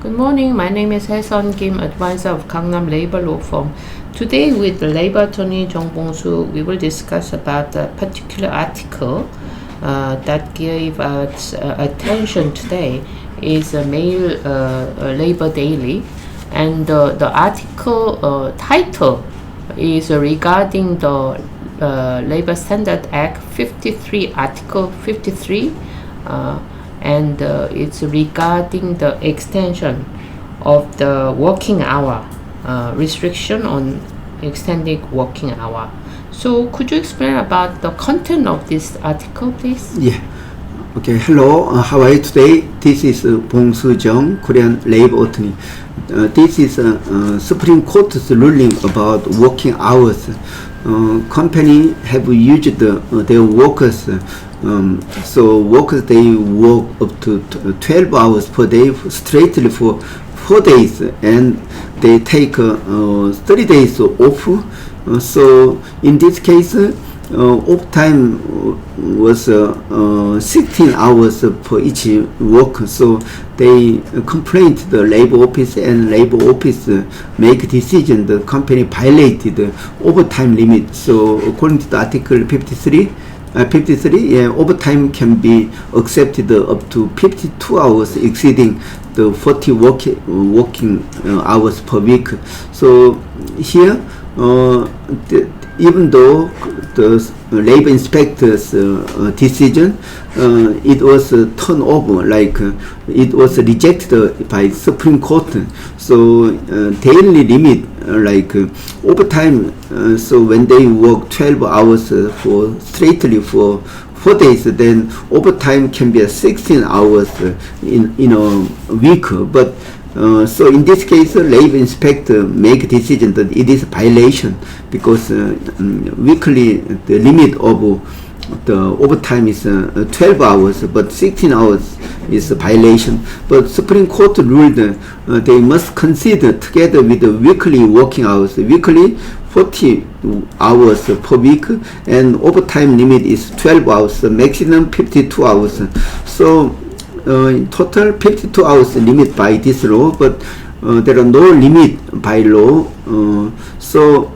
Good morning. My name is Hae-Sun Kim, advisor of Gangnam Labor Law Firm. Today, with the labor attorney Jung Bong-soo, we will discuss about a particular article that gave us attention today. Is a Mail Labor Daily, and the article title is regarding the Labor Standard Act 53, Article 53. And it's regarding the extension of the working hour, restriction on extended working hour. So could you explain about the content of this article, please? Yeah. Okay. Hello. How are you today? This is Bong-soo Jung, Korean labor attorney. This is Supreme Court's ruling about working hours. Company have used their workers. So workers, they work up to 12 hours per day straightly for 4 days, and they take 30 days off. So in this case, overtime was 16 hours per each work. So they complained to the labor office, and labor office make decision the company violated the overtime limit. So according to the Article 53, overtime can be accepted up to 52 hours exceeding the 40 working hours per week. So here, even though the labor inspector's decision, it was turned over, like it was rejected by Supreme Court. So daily limit, like overtime, so when they work 12 hours straightly for 4 days, then overtime can be 16 hours in a week. But so in this case, labor inspector make a decision that it is a violation, because weekly the limit of the overtime is 12 hours, but 16 hours is a violation. But Supreme Court ruled they must consider together with the weekly working hours, weekly 40 hours per week, and overtime limit is 12 hours, maximum 52 hours. So in total 52 hours limit by this law, but there are no limit by law. So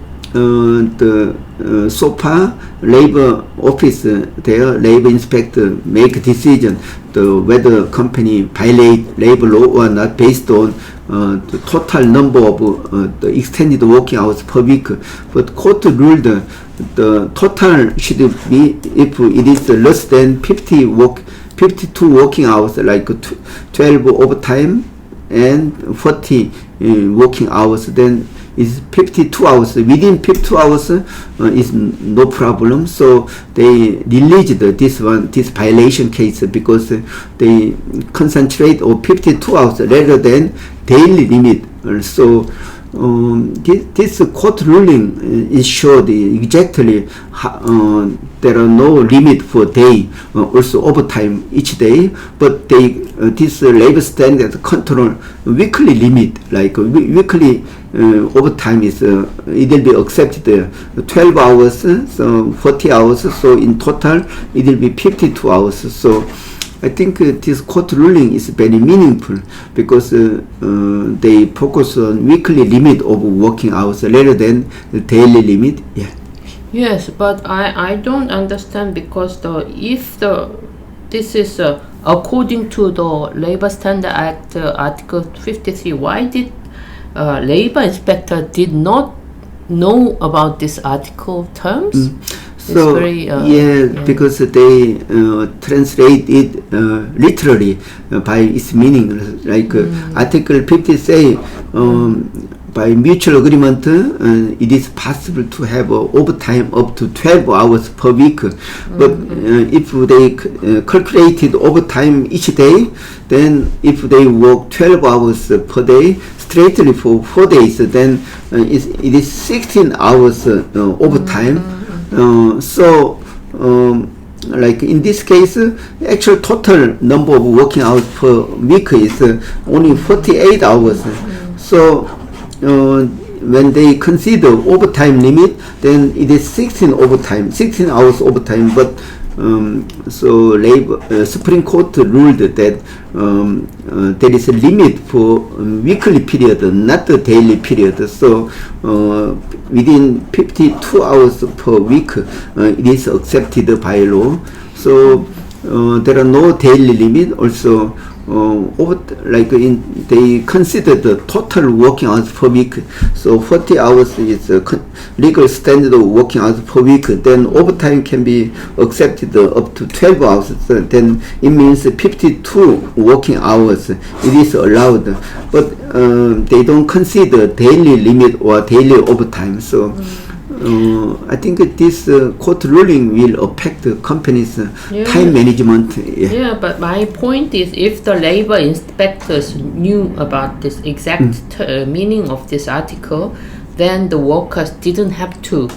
so far labor office, their labor inspector make a decision whether company violate labor law or not based on the total number of the extended working hours per week. But court ruled the total should be, if it is less than 52 working hours, like 12 overtime and 40 working hours, then is 52 hours. Within 52 hours is no problem. So they released this violation case, because they concentrate on 52 hours rather than daily limit. So this court ruling is showed exactly there are no limit for day, also overtime each day, but this labor standard control weekly limit, like weekly overtime is it will be accepted 12 hours, so 40 hours, so in total it will be 52 hours. So I think this court ruling is very meaningful, because they focus on weekly limit of working hours rather than the daily limit. Yeah. Yes, but I don't understand, because this is according to the Labor Standard Act Article 53. Why did labor inspector did not know about this article terms? So because they translate it literally by its meaning. Like Article 50 say, by mutual agreement, it is possible to have overtime up to 12 hours per week. But if they calculated overtime each day, then if they work 12 hours per day straightly for 4 days, then it is 16 hours overtime. So like in this case, actual total number of working hours per week is only 48 hours. So when they consider overtime limit, then it is 16 hours overtime. But so Supreme Court ruled that there is a limit for weekly period, not the daily period. So within 52 hours per week, it is accepted by law. So there are no daily limit. Also, they consider the total working hours per week. So 40 hours is legal standard of working hours per week. Then overtime can be accepted up to 12 hours. So then it means 52 working hours. It is allowed, but they don't consider daily limit or daily overtime. So I think this court ruling will affect the company's time management. Yeah, but my point is, if the labor inspectors knew about this exact meaning of this article, then the workers didn't have to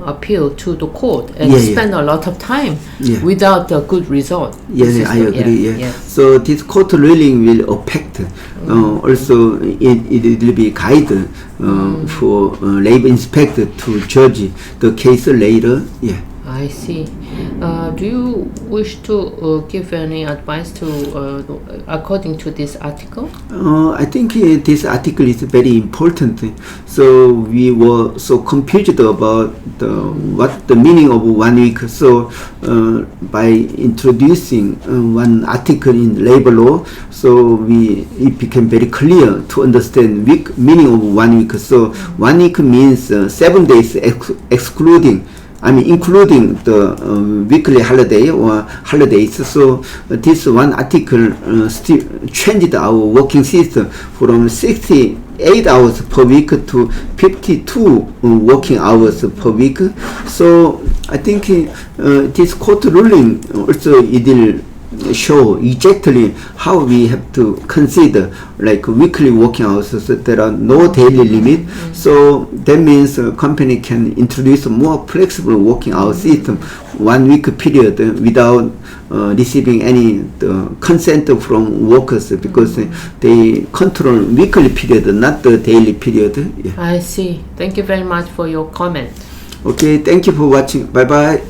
appeal to the court and spend a lot of time without a good result. Yes, I agree. So this court ruling will affect. Also, it will be guide for labor inspector to judge the case later. I see. Do you wish to give any advice to according to this article? I think this article is very important. So we were so confused about what the meaning of 1 week. So by introducing one article in labor law, so it became very clear to understand meaning of 1 week. So 1 week means 7 days including the weekly holiday or holidays. So this one article still changed our working system from 68 hours per week to 52 working hours per week. So I think this court ruling also it will show exactly how we have to consider weekly working hours. So there are no daily limit. So that means a company can introduce a more flexible working hour system 1 week period without receiving any consent from workers, because they control weekly period, not the daily period. I see. Thank you very much for your comment. Okay, thank you for watching. Bye bye.